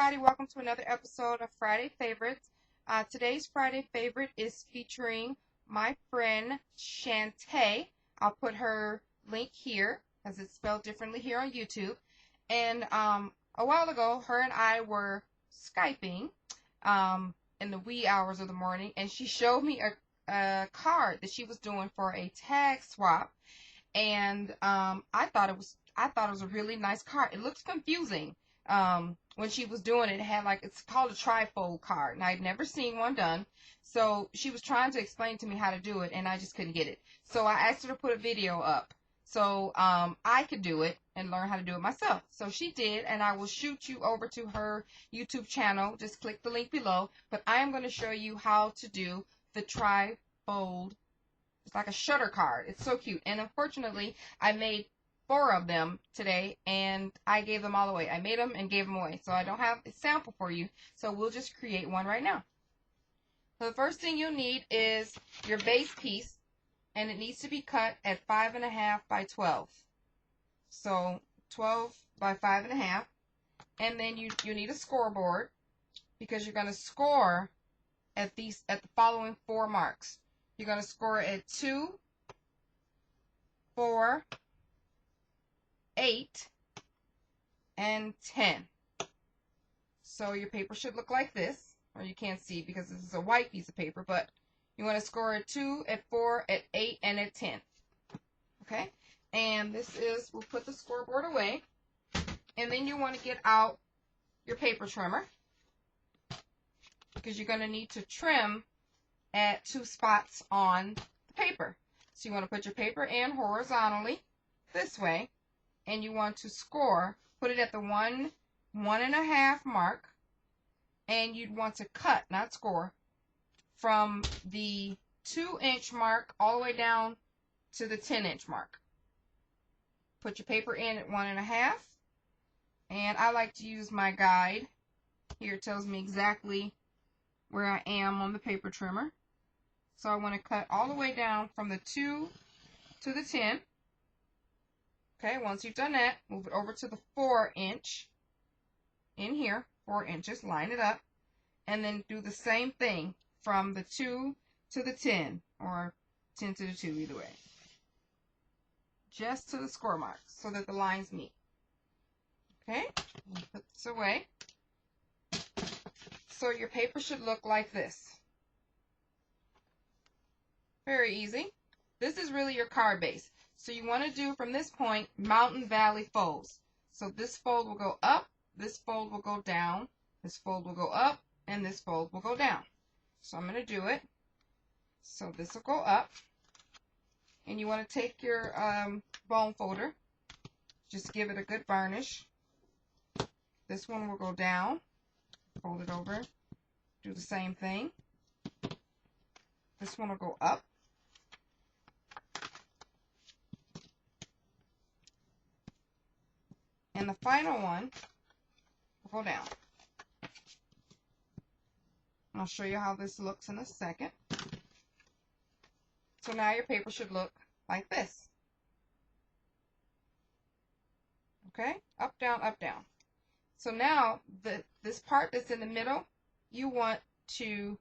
everybody, welcome to another episode of Friday Favorites. Today's Friday favorite is featuring my friend Shanta. I'll put her link here as it's spelled differently here on YouTube. And a while ago, her and I were Skyping in the wee hours of the morning, and she showed me a card that she was doing for a tag swap, and I thought it was a really nice card. It looks confusing. When she was doing it, it had it's called a trifold card, and I'd never seen one done. So she was trying to explain to me how to do it, and I just couldn't get it. So I asked her to put a video up so I could do it and learn how to do it myself. So she did, and I will shoot you over to her YouTube channel. Just click the link below. But I am going to show you how to do the trifold. It's like a shutter card. It's so cute. And unfortunately, I made 4 of them today, and I gave them all away. I made them and gave them away, so I don't have a sample for you, so we'll just create one right now. So the first thing you'll need is your base piece, and it needs to be cut at 5.5 by 12. So 12 by 5.5, and then you need a scoreboard, because you're going to score at the following 4 marks. You're going to score at 2, 4, 8, and 10. So your paper should look like this, or you can't see because this is a white piece of paper, but you want to score at 2, at 4, at 8, and at 10. Okay? And we'll put the scoreboard away, and then you want to get out your paper trimmer, because you're going to need to trim at 2 spots on the paper. So you want to put your paper in horizontally this way, and you want to score, put it at the 1.5 mark, and you'd want to cut, not score, from the 2-inch mark all the way down to the 10-inch mark. Put your paper in at 1.5, and I like to use my guide. Here it tells me exactly where I am on the paper trimmer. So I want to cut all the way down from the 2 to the 10. Okay, once you've done that, move it over to the 4-inch in here, 4 inches, line it up, and then do the same thing from the 2 to the 10, or 10 to the 2, either way. Just to the score marks, so that the lines meet. Okay, put this away. So your paper should look like this. Very easy. This is really your card base. So you want to do, from this point, mountain valley folds. So this fold will go up, this fold will go down, this fold will go up, and this fold will go down. So I'm going to do it. So this will go up. And you want to take your bone folder. Just give it a good varnish. This one will go down. Fold it over. Do the same thing. This one will go up. And the final one will go down. I'll show you how this looks in a second. So now your paper should look like this. Okay? Up, down, up, down. So now this part that's in the middle, you want to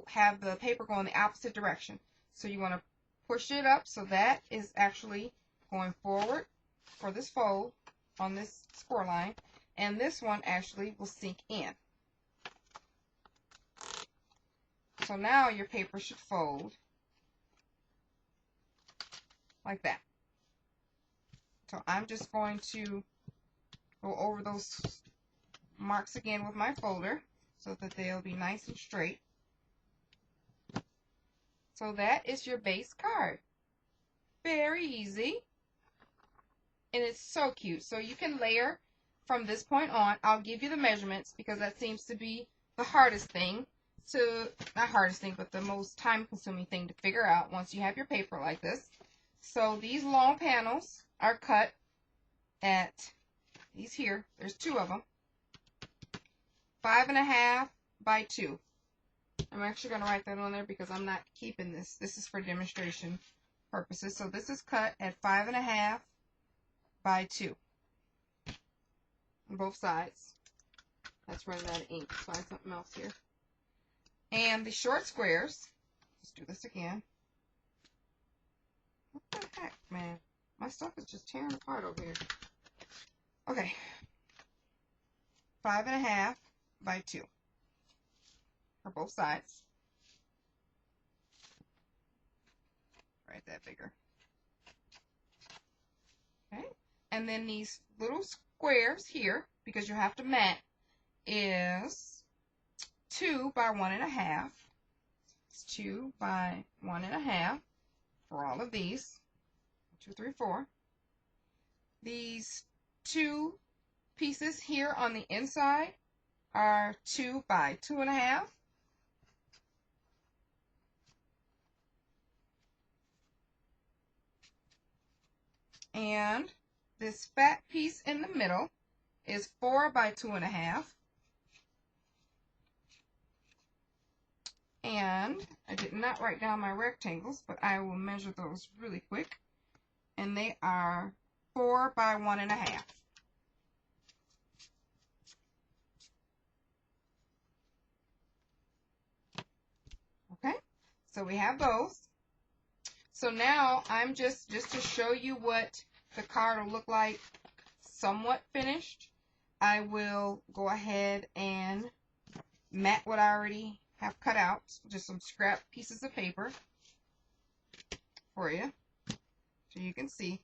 have the paper go in the opposite direction. So you want to push it up so that is actually going forward for this fold on this score line, and this one actually will sink in. So now your paper should fold like that. So I'm just going to go over those marks again with my folder so that they'll be nice and straight. So that is your base card. Very easy. And it's so cute. So you can layer from this point on. I'll give you the measurements because that seems to be the hardest thing not hardest thing, but the most time-consuming thing to figure out once you have your paper like this. So these long panels are cut at these here. There's 2 of them. 5.5 by 2. I'm actually going to write that on there because I'm not keeping this. This is for demonstration purposes. So this is cut at 5.5 by 2 on both sides. That's running out of ink. Let's find something else here. And the short squares. Let's do this again. What the heck, man? My stuff is just tearing apart over here. Okay. 5.5 by 2 for both sides. Write that bigger. Okay. And then these little squares here, because you have to mat, is 2 by 1.5. It's 2 by 1.5 for all of these. 2, 3, 4. These two pieces here on the inside are 2 by 2.5. And this fat piece in the middle is 4 by 2.5. And I did not write down my rectangles, but I will measure those really quick. And they are 4 by 1.5. Okay, so we have those. So now I'm just to show you what the card will look like somewhat finished, I will go ahead and mat what I already have cut out, just some scrap pieces of paper for you so you can see.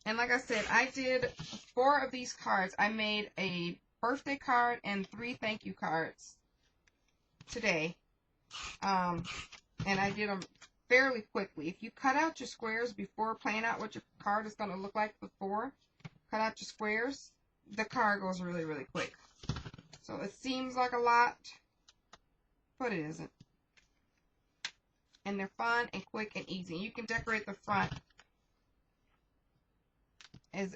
And like I said, I did 4 of these cards. I made a birthday card and 3 thank you cards today. And I did them fairly quickly. If you cut out your squares before playing out what your card is going to look like before, cut out your squares, the card goes really, really quick. So it seems like a lot, but it isn't. And they're fun and quick and easy. You can decorate the front as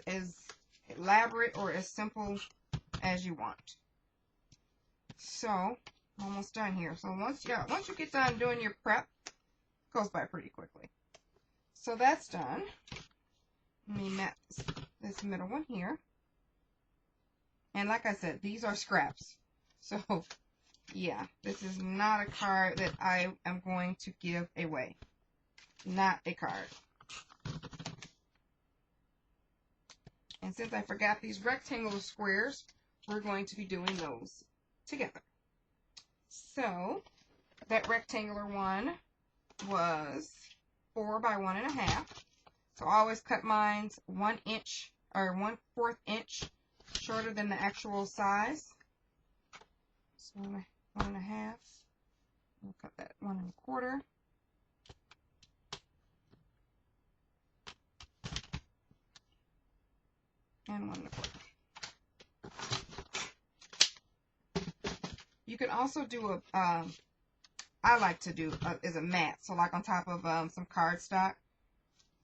elaborate or as simple as you want. So, I'm almost done here. So once you get done doing your prep, it goes by pretty quickly. So that's done. Let me mat this middle one here. And like I said, these are scraps. So, yeah, this is not a card that I am going to give away. Not a card. And since I forgot these rectangular squares, we're going to be doing those together. So, that rectangular one was 4 by 1.5. So I always cut mine 1 inch or 1/4 inch shorter than the actual size. So 1.5. We'll cut that 1 1/4. And 1 1/4. You can also do a, I like to do is a mat. So like on top of some cardstock,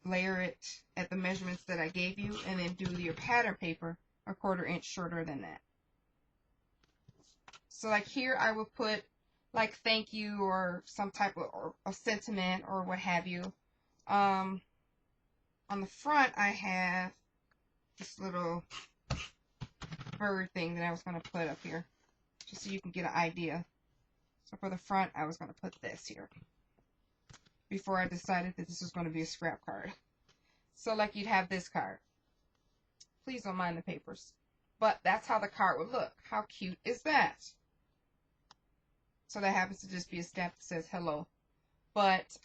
layer it at the measurements that I gave you, and then do your pattern paper 1/4 inch shorter than that. So like here I would put like thank you or some type of a sentiment or what have you. On the front I have this little bird thing that I was going to put up here, just so you can get an idea. So for the front, I was going to put this here before I decided that this was going to be a scrap card. So like you'd have this card. Please don't mind the papers. But that's how the card would look. How cute is that? So that happens to just be a stamp that says hello. But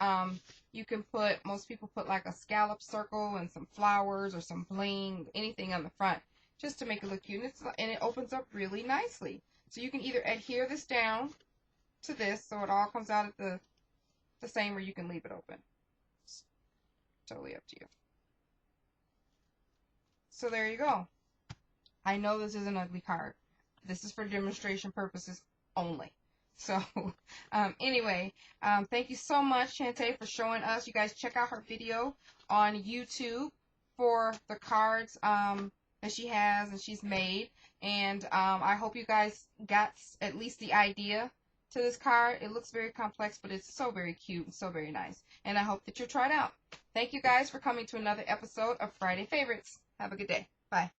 you can put, most people put like a scallop circle and some flowers or some bling, anything on the front, just to make it look cute. And it opens up really nicely. So you can either adhere this down to this so it all comes out at the same, or you can leave it open. It's totally up to you. So there you go. I know this is an ugly card. This is for demonstration purposes only. So anyway, thank you so much, Shanta, for showing us. You guys check out her video on YouTube for the cards that she has and she's made. And I hope you guys got at least the idea to this card. It looks very complex, but it's so very cute and so very nice. And I hope that you'll try it out. Thank you guys for coming to another episode of Friday Favorites. Have a good day. Bye.